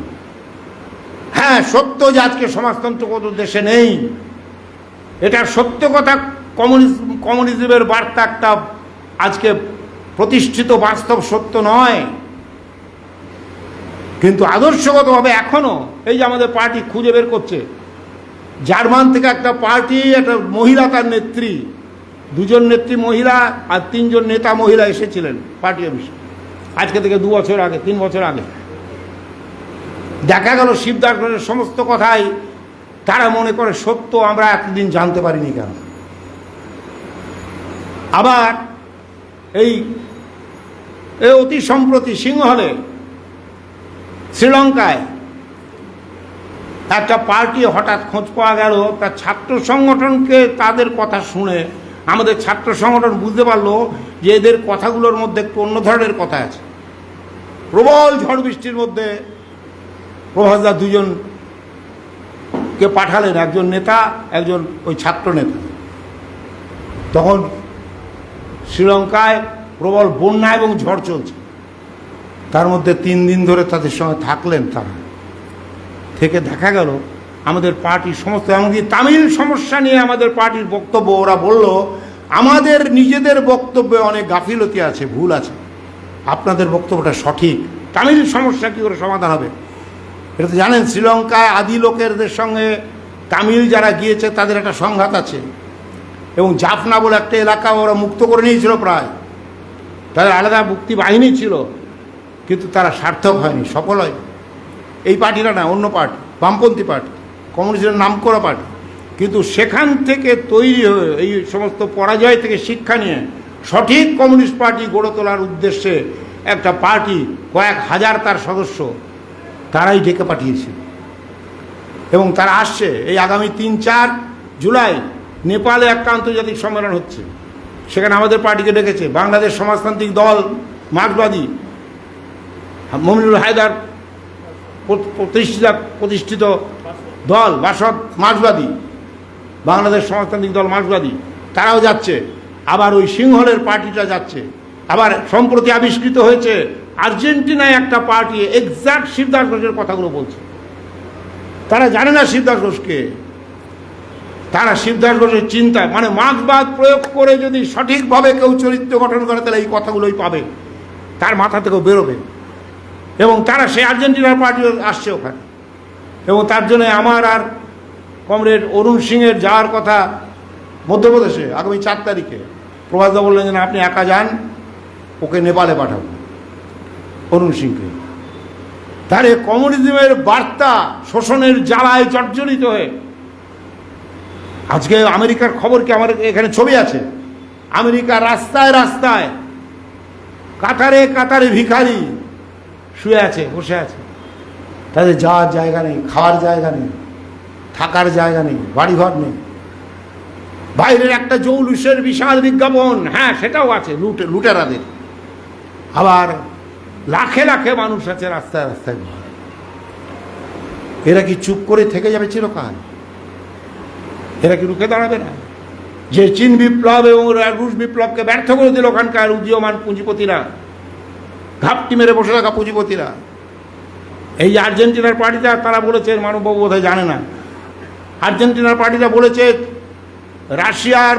হ্যাঁ, সত্য যে আজকে সমাজতন্ত্র কত দেশে নেই, এটা সত্য কথা। কমিউনিজমের বার্তা একটা আজকে প্রতিষ্ঠিত বাস্তব সত্য নয়, কিন্তু আদর্শগতভাবে এখনো এই যে আমাদের পার্টি খুঁজে বের করছে। জার্মান থেকে একটা পার্টি, একটা মহিলা তার নেত্রী, 2 জন নেত্রী মহিলা আর 3 জন নেতা মহিলা এসেছিলেন পার্টি অফিসে আজকে থেকে 2 বছর আগে, 3 বছর আগে। দেখা গেল শিবদাস ঘোষের সমস্ত কথাই তারা মনে করে সত্য, আমরা এতদিন জানতে পারিনি কেন। আবার এই অতি সম্প্রতি সিংহলে শ্রীলঙ্কায় একটা পার্টি হঠাৎ খোঁজ পাওয়া গেল, তার ছাত্র সংগঠনকে তাদের কথা শুনে আমাদের ছাত্র সংগঠন বুঝতে পারলো যে এদের কথাগুলোর মধ্যে একটু অন্য ধরনের কথা আছে। প্রবল ঝড় বৃষ্টির মধ্যে প্রভাসদা 2 জনকে পাঠালেন, একজন নেতা, একজন ওই ছাত্র নেতা। তখন শ্রীলঙ্কায় প্রবল বন্যা এবং ঝড় চলছে, তার মধ্যে 3 দিন ধরে তাদের সঙ্গে থাকলেন। তারা থেকে দেখা গেল আমাদের পার্টির সমস্ত, এমনকি তামিল সমস্যা নিয়ে আমাদের পার্টির বক্তব্য, ওরা বলল আমাদের নিজেদের বক্তব্যে অনেক গাফিলতি আছে, ভুল আছে, আপনাদের বক্তব্যটা সঠিক। তামিল সমস্যা কী করে সমাধান হবে? এটা তো জানেন, শ্রীলঙ্কায় আদি লোকেরদের সঙ্গে তামিল যারা গিয়েছে তাদের একটা সংঘাত আছে, এবং জাফনা বলে একটা এলাকা ওরা মুক্ত করে নিয়েছিল প্রায়, তাদের আলাদা মুক্তি বাহিনী ছিল, কিন্তু তারা সার্থক হয়নি, সফল হয়। এই পার্টিটা না, অন্য পার্টি, বামপন্থী পার্টি, কমিউনিস্টের নাম করা পার্টি, কিন্তু সেখান থেকে তৈরি হয়ে এই সমস্ত পরাজয় থেকে শিক্ষা নিয়ে সঠিক কমিউনিস্ট পার্টি গড়ে তোলার উদ্দেশ্যে একটা পার্টি, কয়েক হাজার তার সদস্য, তারাই ডেকে পাঠিয়েছিল। এবং তারা আসছে এই আগামী 3-4 জুলাই নেপালে একটা আন্তর্জাতিক সম্মেলন হচ্ছে, সেখানে আমাদের পার্টিকে ডেকেছে। বাংলাদেশ সমাজতান্ত্রিক দল, মার্ক্সবাদী, মমিনুল হায়দার প্রতিষ্ঠিত দল, বাসদ মার্ক্সবাদী, বাংলাদেশ সমাজতান্ত্রিক দল মার্ক্সবাদী, তারাও যাচ্ছে। আবার ওই সিংহলের পার্টিটা যাচ্ছে। আবার সম্প্রতি আবিষ্কৃত হয়েছে আর্জেন্টিনায় একটা পার্টি এক্সাক্ট শিবদাস ঘোষের কথাগুলো বলছে। তারা জানে না শিবদাস ঘোষকে, তারা শিবদাস ঘোষের চিন্তায়, মানে মার্ক্সবাদ প্রয়োগ করে যদি সঠিকভাবে কেউ চরিত্র গঠন করে তাহলে এই কথাগুলোই পাবে, তার মাথা থেকেও বেরোবে। এবং তারা সেই আর্জেন্টিনার পার্টি আসছে ওখানে। এবং তার জন্য আমার আর কমরেড অরুণ সিংয়ের যাওয়ার কথা মধ্যপ্রদেশে আগামী 4 তারিখে। প্রভাসদা বললেন যে আপনি একা যান, ওকে নেপালে পাঠাবো, অরুণ সিংকে। তার কমিউনিজমের বার্তা শোষণের জ্বালায় জর্জরিত হয়ে আজকে আমেরিকার খবর কি, আমার এখানে ছবি আছে, আমেরিকার রাস্তায় রাস্তায় কাতারে কাতারে ভিখারি শুয়ে আছে, বসে আছে, তাদের যাওয়ার জায়গা নেই, খাওয়ার জায়গা নেই, থাকার জায়গা নেই, বাড়িঘর নেই। বাইরের একটা জৌলুসের বিশাল বিজ্ঞাপন, হ্যাঁ সেটাও আছে, লুটেরাদের। আবার লাখে লাখে মানুষ আছে রাস্তায় রাস্তায়। এরা কি চুপ করে থেকে যাবে চিরকাল? এরা কি রুখে দাঁড়াবে না? যে চীন বিপ্লব এবং রুশ বিপ্লবকে ব্যর্থ করে দিল ওখানকার উদীয়মান পুঁজিপতিরা, ঘাপটি মেরে বসে থাকা পুঁজিপতিরা। এই আর্জেন্টিনার পার্টিটা তারা বলেছে, মানববাবু বোধহয় জানে না, আর্জেন্টিনার পার্টিটা বলেছে রাশিয়ার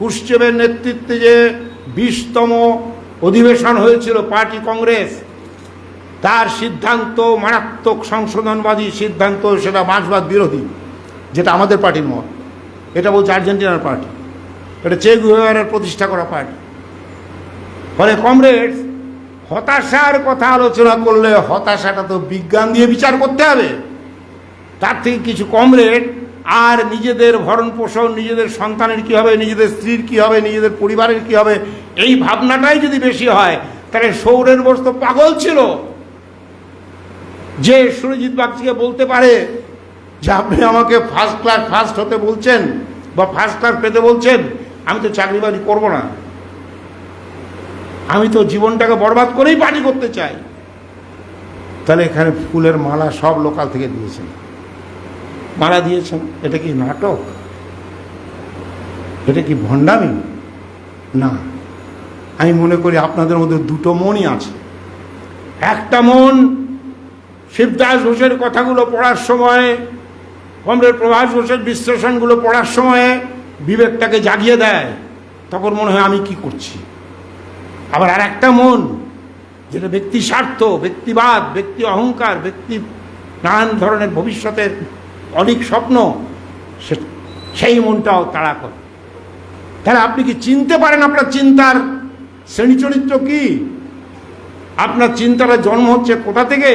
কুশ্চেভের নেতৃত্বে যে 20তম অধিবেশন হয়েছিল পার্টি কংগ্রেস, তার সিদ্ধান্ত মারাত্মক সংশোধনবাদী সিদ্ধান্ত, সেটা মার্ক্সবাদ বিরোধী, যেটা আমাদের পার্টির মত। এটা বলছে আর্জেন্টিনার পার্টি, এটা চে গুয়েভারার প্রতিষ্ঠা করা পার্টি। ফলে কমরেডস, হতাশার কথা আলোচনা করলে হতাশাটা তো বিজ্ঞান দিয়ে বিচার করতে হবে। তার থেকে কিছু কমরেড আর নিজেদের ভরণ পোষণ, নিজেদের সন্তানের কী হবে, নিজেদের স্ত্রীর কী হবে, নিজেদের পরিবারের কী হবে, এই ভাবনাটাই যদি বেশি হয়, তাহলে সৌরেন বোস তো পাগল ছিল যে সুরজিৎ বাগচিকে বলতে পারে যে আপনি আমাকে ফার্স্ট হতে বলছেন বা ফার্স্ট ক্লাস পেতে বলছেন, আমি তো চাকরি বাকরি করবো না, আমি তো জীবনটাকে বরবাদ করেই পার্টি করতে চাই। তাহলে এখানে ফুলের মালা সব লোকাল থেকে দিয়েছেন, মালা দিয়েছেন। এটা কি নাটক? এটা কি ভণ্ডামি? না, আমি মনে করি আপনাদের মধ্যে 2টো মনই আছে। একটা মন শিবদাস ঘোষের কথাগুলো পড়ার সময়, কমরেড প্রভাস ঘোষের বিশ্লেষণগুলো পড়ার সময়ে বিবেকটাকে জাগিয়ে দেয়, তখন মনে হয় আমি কি করছি। আবার আর একটা মন যেটা ব্যক্তি স্বার্থ, ব্যক্তিবাদ, ব্যক্তি অহংকার, ব্যক্তি নানান ধরনের ভবিষ্যতের অনেক স্বপ্ন, সেই মনটাও তাড়া করে। তাহলে আপনি কি চিনতে পারেন আপনার চিন্তার শ্রেণী চরিত্র কি? আপনার চিন্তাটা জন্ম হচ্ছে কোথা থেকে?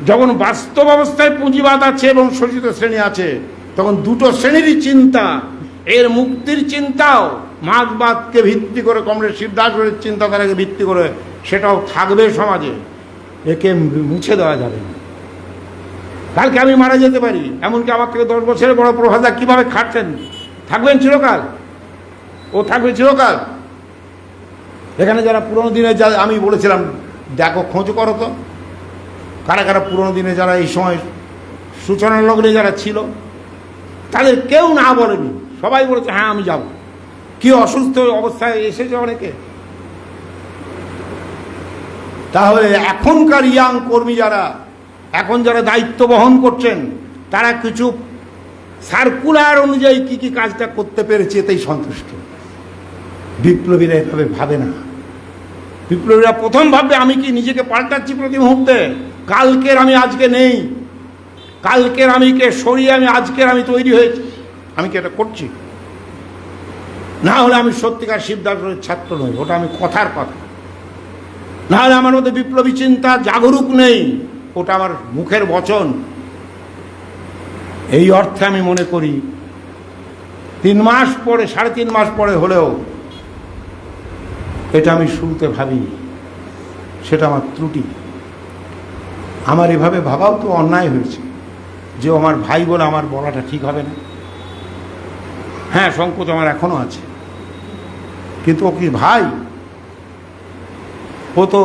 যখন বাস্তব অবস্থায় পুঁজিবাদ আছে এবং শোষিত শ্রেণী আছে, তখন দুটো শ্রেণীরই চিন্তা, এর মুক্তির চিন্তাও মার্ক্সবাদকে ভিত্তি করে, কমরেড শিবদাসের চিন্তাধারাকে ভিত্তি করে সেটাও থাকবে সমাজে, একে মুছে দেওয়া যাবে না। কালকে আমি মারা যেতে পারি, এমনকি আমার থেকে 10 বছরের বড় প্রভাদা কীভাবে খাটছেন, থাকবেন চিরকাল, ও থাকবে চিরকাল। এখানে যারা পুরোনো দিনে, যা আমি বলেছিলাম দেখো খোঁজ করো তো, কারা কারা পুরোনো দিনে যারা এই সময় সূচনার লগ্নে যারা ছিল, তাদের কেউ না বলেনি, সবাই বলেছে হ্যাঁ আমি যাব। কি অসুস্থ অবস্থায় এসেছে অনেকে। তাহলে এখনকার ইয়াং কর্মী যারা, এখন যারা দায়িত্ব বহন করছেন, তারা কিছু সার্কুলার অনুযায়ী কি কি কাজটা করতে পেরেছে এতেই সন্তুষ্ট। বিপ্লবীরা এভাবে ভাবে না। বিপ্লবীরা প্রথম ভাববে আমি কি নিজেকে পাল্টাচ্ছি প্রতি মুহূর্তে, কালকের আমি আজকে নেই, কালকের আমি কে সরিয়ে আমি আজকের আমি তৈরি হয়েছি, আমি কি এটা করছি? না হলে আমি সত্যিকার শিবদাসের ছাত্র নই, ওটা আমি কথার কথা। না হলে আমার মধ্যে বিপ্লবী চিন্তা জাগরুক নেই, ওটা আমার মুখের বচন। এই অর্থে আমি মনে করি 3 মাস পরে, 3.5 মাস পরে হলেও এটা আমি শুরুতে ভাবি, সেটা আমার ত্রুটি। আমার এভাবে ভাবাও তো অন্যায় হয়েছে, যে আমার ভাই বলে আমার বলাটা ঠিক হবে না। হ্যাঁ, সংকোচ আমার এখনো আছে, কিন্তু ও কি ভাই? ও তো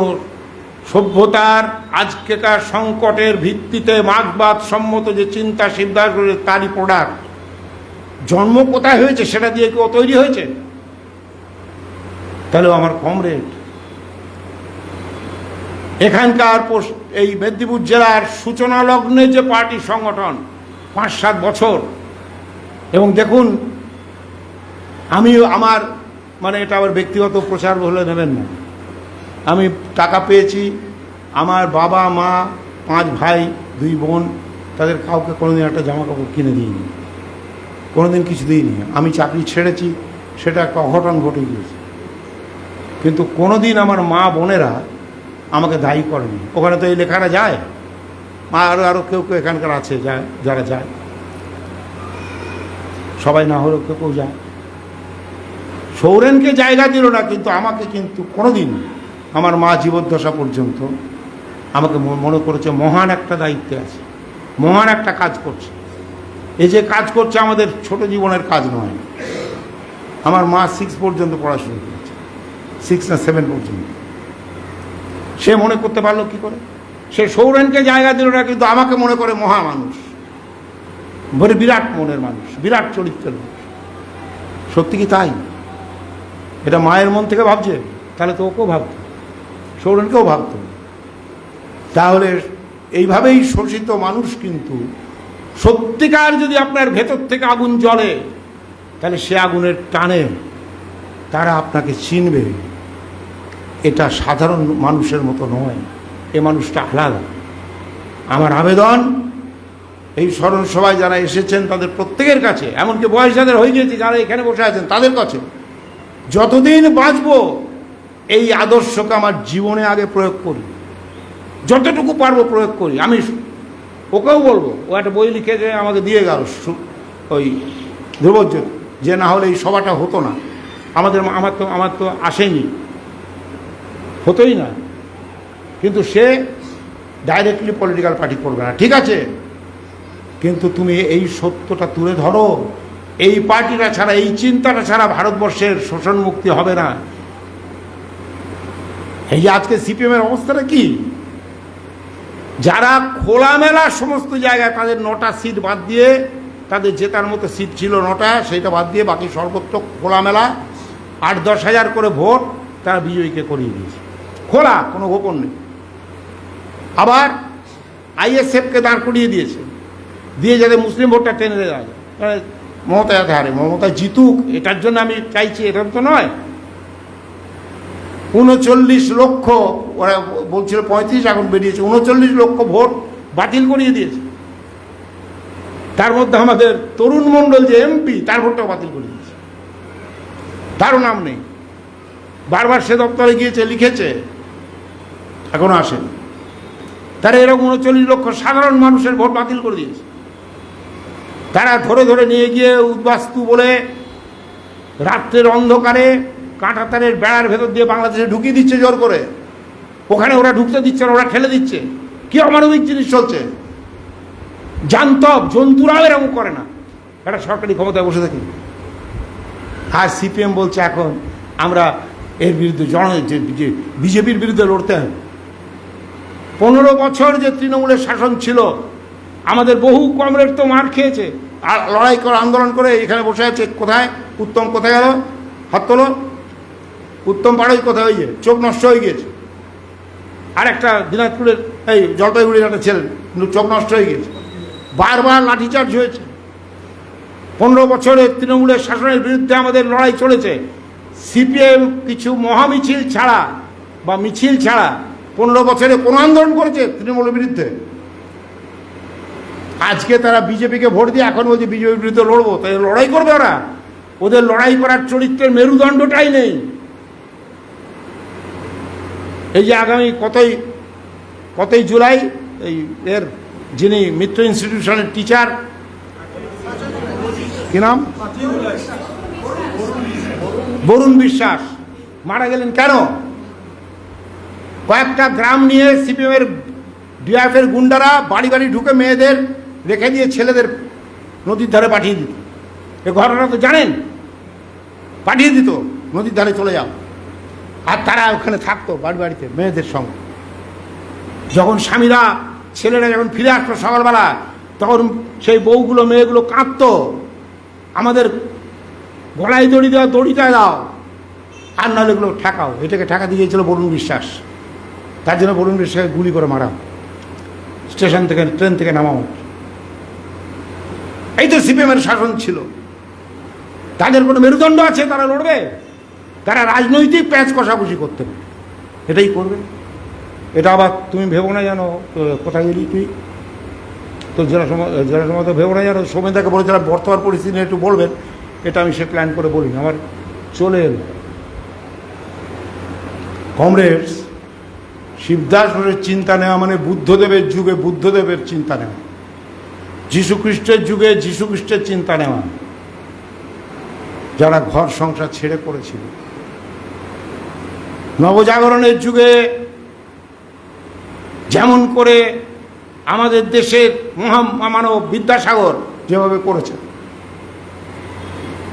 সভ্যতার আজকেকার সংকটের ভিত্তিতে মার্ক্সবাদ সম্মত যে চিন্তা শিবদাস তারই প্রোডাক্ট। জন্ম কোথায় হয়েছে সেটা দিয়ে কি ও তৈরি হয়েছে? তাহলেও আমার কমরেড। এখানকার এই মেদিনীপুর জেলার সূচনা লগ্নে যে পার্টি সংগঠন 5-7 বছর, এবং দেখুন আমি আমার মানে এটা আবার ব্যক্তিগত প্রচার বলে নেবেন না, আমি টাকা পেয়েছি, আমার বাবা মা 5 ভাই 2 বোন, তাদের কাউকে কোনোদিন একটা জামা কাপড় কিনে দিইনি, কোনোদিন কিছু দিইনি। আমি চাকরি ছেড়েছি, সেটা একটা অঘটন ঘটে গিয়েছে, কিন্তু কোনোদিন আমার মা বোনেরা আমাকে দায়ী করেনি। ওখানে তো এই লেখাটা যায়, মা আরও কেউ কেউ এখানকার আছে যারা যায়, সবাই না হলেও কেউ কেউ যায়। সৌরেনকে জায়গা দিল না, কিন্তু আমাকে কিন্তু কোনোদিন আমার মা জীবদ্দশা পর্যন্ত আমাকে মনে করেছে মহান একটা দায়িত্বে আছে, মহান একটা কাজ করছে। এই যে কাজ করছে আমাদের ছোট জীবনের কাজ নয়। আমার মা 6 পর্যন্ত পড়াশোনা করেছে, 6 না 7 পর্যন্ত। সে মনে করতে পারলো কি করে? সে সৌরেনকে জায়গা দিল না, কিন্তু আমাকে মনে করে মহা মানুষ, বিরাট মনের মানুষ, বিরাট চরিত্রের মানুষ। সত্যি কি তাই? এটা মায়ের মন থেকে ভাবছে, তাহলে তো ওকেও ভাবত, সৌরেনকেও ভাবত। তাহলে এইভাবেই শোষিত মানুষ কিন্তু সত্যিকার যদি আপনার ভেতর থেকে আগুন জ্বলে, তাহলে সে আগুনের টানে তারা আপনাকে চিনবে। এটা সাধারণ মানুষের মতো নয়, এ মানুষটা আলাদা। আমার আবেদন এই স্মরণ সভায় যারা এসেছেন তাদের প্রত্যেকের কাছে, এমনকি বয়স যাদের হয়ে গিয়েছে, যারা এখানে বসে আছেন তাদের কাছে, যতদিন বাঁচব এই আদর্শকে আমার জীবনে আগে প্রয়োগ করি, যতটুকু পারবো প্রয়োগ করি। আমি ওকেও বলবো, ও একটা বই লিখে যে আমাকে দিয়ে গেল ওই ধ্রুবজ্যোতি, যে না হলে এই সভাটা হতো না, আমার তো আসেনি, হতোই না। কিন্তু সে ডাইরেক্টলি পলিটিক্যাল পার্টি করবে না, ঠিক আছে, কিন্তু তুমি এই সত্যটা তুলে ধরো। এই পার্টিটা ছাড়া, এই চিন্তাটা ছাড়া ভারতবর্ষের শোষণ মুক্তি হবে না। এই যে আজকে সিপিএমের অবস্থাটা কি, যারা খোলামেলা সমস্ত জায়গায় তাদের 9টা সিট বাদ দিয়ে, তাদের জেতার মতো সিট ছিল 9টা, সেইটা বাদ দিয়ে বাকি সর্বত্র খোলামেলা 8-10 হাজার করে ভোট তারা বিজয়ীকে করিয়ে দিয়েছে, খোলা, কোনো গোপন নেই। আবার আইএসএফকে দাঁড় করিয়ে দিয়েছে, দিয়ে যাতে মুসলিম ভোটটা টেনে দেওয়া যায়। মমতা যাতে হারে, মমতা জিতুক এটার জন্য আমি চাইছি, এটা তো নয়। ৩৯ লক্ষ, ওরা বলছিল ৩৫, এখন বেরিয়েছে ৩৯ লক্ষ ভোট বাতিল করিয়ে দিয়েছে। তার মধ্যে আমাদের তরুণ মণ্ডল যে এমপি, তার ভোটটাও বাতিল করে দিয়েছে, তারও নাম নেই। বারবার সে দপ্তরে গিয়েছে, লিখেছে, এখনো আসেন। তারা এরকম ৩৯ লক্ষ সাধারণ মানুষের ভোট বাতিল করে দিয়েছে। তারা ধরে ধরে নিয়ে গিয়ে উদ্বাস্তু বলে রাত্রের অন্ধকারে কাঁটাতারের বেড়ার ভেতর দিয়ে বাংলাদেশে ঢুকিয়ে দিচ্ছে জোর করে। ওখানে ওরা ঢুকতে দিচ্ছে না, ওরা ঠেলে দিচ্ছে। কি অমানবিক জিনিস চলছে! জান্তব জন্তুরাও এরকম করে না, একটা সরকারি ক্ষমতায় বসে থাকি। আর সিপিএম বলছে এখন আমরা এর বিরুদ্ধে যে বিজেপির বিরুদ্ধে লড়তে হবে। 15 বছর যে তৃণমূলের শাসন ছিল, আমাদের বহু কমরেড তো মার খেয়েছে, আর লড়াই করে আন্দোলন করে এখানে বসে আছে। কোথায় উত্তম, কোথায় গেল? হাত তোলো। উত্তম পাড়াই কোথায়? হয়ে চোখ নষ্ট হয়ে গিয়েছে। আর একটা দিনাজপুরের এই জলপাইগুড়ির একটা ছেলে কিন্তু চোখ নষ্ট হয়ে গিয়েছে। বারবার লাঠিচার্জ হয়েছে। 15 বছরের তৃণমূলের শাসনের বিরুদ্ধে আমাদের লড়াই চলেছে। সিপিএম কিছু মহামিছিল ছাড়া বা মিছিল ছাড়া 15 বছরে কোনো আন্দোলন করেছে তৃণমূলের বিরুদ্ধে? আজকে তারা বিজেপিকে ভোট দিয়ে এখন বলছে বিজেপির বিরুদ্ধে লড়বো, তাই লড়াই করবে ওরা? ওদের লড়াই করার চরিত্রের মেরুদণ্ডটাই নেই। এই যে আগামী কতই জুলাই এই এর যিনি মিত্র ইনস্টিটিউশনের টিচার, কি নাম? বরুণ বিশ্বাস মারা গেলেন কেন? কয়েকটা গ্রাম নিয়ে সিপিএমের ডিএফের গুন্ডারা বাড়ি বাড়ি ঢুকে মেয়েদের রেখে দিয়ে ছেলেদের নদীর ধারে পাঠিয়ে দিত। এ ঘটনা তো জানেন, পাঠিয়ে দিত নদীর ধারে চলে যাও। আর তারা ওখানে থাকতো বাড়ি বাড়িতে মেয়েদের সঙ্গে। যখন স্বামীরা ছেলেরা যখন ফিরে আসতো সকালবেলা, তখন সেই বউগুলো মেয়েগুলো কাঁদতো, আমাদের গলায় দড়ি দেওয়া, দড়িটায় দাও, আর নাহলে এগুলো ঠেকাও। এটাকে ঠেকা দিয়ে গিয়েছিল বরুণ বিশ্বাস। তার জন্য বরুণ বিশ্বাসকে গুলি করে মারা, স্টেশন থেকে ট্রেন থেকে নামাও। এই তো সিপিএমের শাসন ছিল। তাদের কোনো মেরুদণ্ড আছে? তারা লড়বে? তারা রাজনৈতিক প্যাঁচ কষাকষি করতে পারে, এটাই করবে। এটা আবার তুমি ভেবো না জানো কোথায় গেলি তুই, তো জেলা সভা তো ভেবো না জানো। সৌমেন্দাকে বলেছিলাম বর্তমান পরিস্থিতি নিয়ে একটু বলবেন, এটা আমি সে প্ল্যান করে বলিনি, আমার চলে এলো। কমরেডস, শিবদাস ঘোষের চিন্তা নেওয়া মানে বুদ্ধদেবের যুগে বুদ্ধদেবের চিন্তা নেওয়া, যীশুখ্রিস্টের যুগে যীশুখ্রিস্টের চিন্তা নেওয়া, যারা ঘর সংসার ছেড়ে পড়েছিল। নবজাগরণের যুগে যেমন করে আমাদের দেশের মহামানব বিদ্যাসাগর যেভাবে করেছে,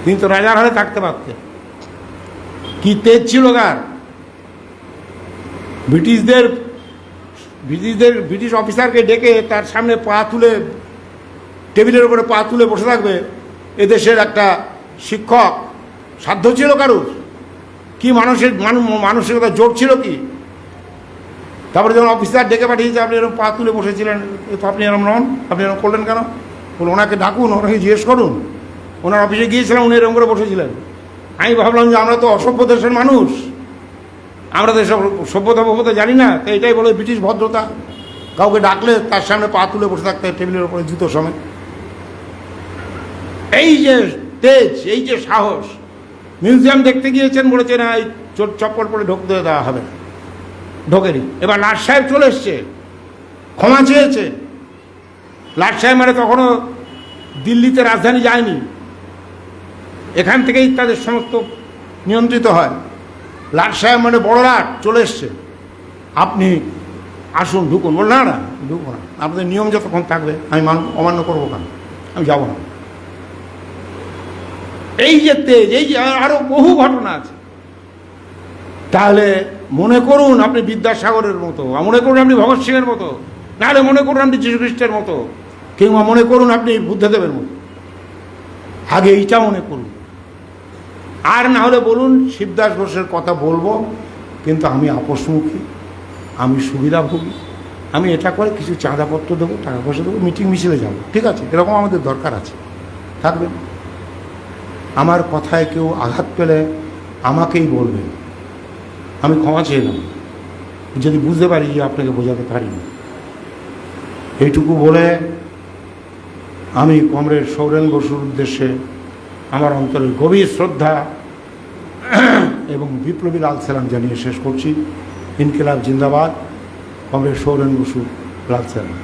তিনি তো রাজার হালে থাকতে পারতেন। কি তেজ ছিল তার! ব্রিটিশ অফিসারকে ডেকে তার সামনে পা তুলে, টেবিলের উপরে পা তুলে বসে থাকবে এদেশের একটা শিক্ষক সাধ্য ছিল কারুর? কি মানসিকতা জোর ছিল কি? তারপরে যখন অফিসার ডেকে পাঠিয়েছে, আপনি এরকম পা তুলে বসেছিলেন, তো আপনি এরকম নন, আপনি এরকম করলেন কেন? বলে ওনাকে ডাকুন, ওনাকে জিজ্ঞেস করুন। ওনার অফিসে গিয়েছিলাম, উনি এরকম করে বসেছিলেন। আমি ভাবলাম যে আমরা তো অসভ্য দেশের মানুষ, আমরা তো এসব সভ্যতা জানি না, তো এটাই বলে ব্রিটিশ ভদ্রতা। কাউকে ডাকলে তার সামনে পা তুলে বসে থাকতে, টেবিলের উপরে জুতো সমেত। এই যে তেজ, এই যে সাহস! মিউজিয়াম দেখতে গিয়েছেন, বলেছেন এই চপ্পল পরে ঢুকতে দেওয়া হবে, ঢোকেনি। এবার লাট সাহেব চলে এসছে, ক্ষমা চেয়েছে। লাট সাহেব মানে তখনও দিল্লিতে রাজধানী যায়নি, এখান থেকেই তাদের সমস্ত নিয়ন্ত্রিত হয়। লাট সাহেব মানে বড় লাট চলে এসছে, আপনি আসুন, ঢুকুন। বল না না, ঢুকবো না, আপনাদের নিয়ম যতক্ষণ থাকবে আমি অমান্য করবো কেন, আমি যাব না। এই যে তেজ, এই যে আরো বহু ঘটনা আছে। তাহলে মনে করুন আপনি বিদ্যাসাগরের মতো, মনে করুন আপনি ভগৎ সিংয়ের মতো, নাহলে মনে করুন আপনি যীশুখ্রিস্টের মতো, কিংবা মনে করুন আপনি বুদ্ধদেবের মতো। আগে এইটা মনে করুন, আর না হলে বলুন শিবদাস ঘোষের কথা বলবো, কিন্তু আমি আপোষমুখী, আমি সুবিধাভোগী, আমি এটা করে কিছু চাঁদাপত্র দেবো, টাকা পয়সা দেবো, মিটিং মিছিলে যাবো, ঠিক আছে, এরকম আমাদের দরকার আছে, থাকবেন। আমার কথায় কেউ আঘাত পেলে আমাকেই বলবেন, আমি ক্ষমা চেয়েলাম যদি বুঝতে পারি যে আপনাকে বোঝাতে পারিনি। এইটুকু বলে আমি কমরেড সৌরেন বসুর উদ্দেশ্যে আমার অন্তরের গভীর শ্রদ্ধা এবং বিপ্লবী লাল সালাম জানিয়ে শেষ করছি। ইনকিলাব জিন্দাবাদ। কমরেড সৌরেন বসু, লাল সালাম।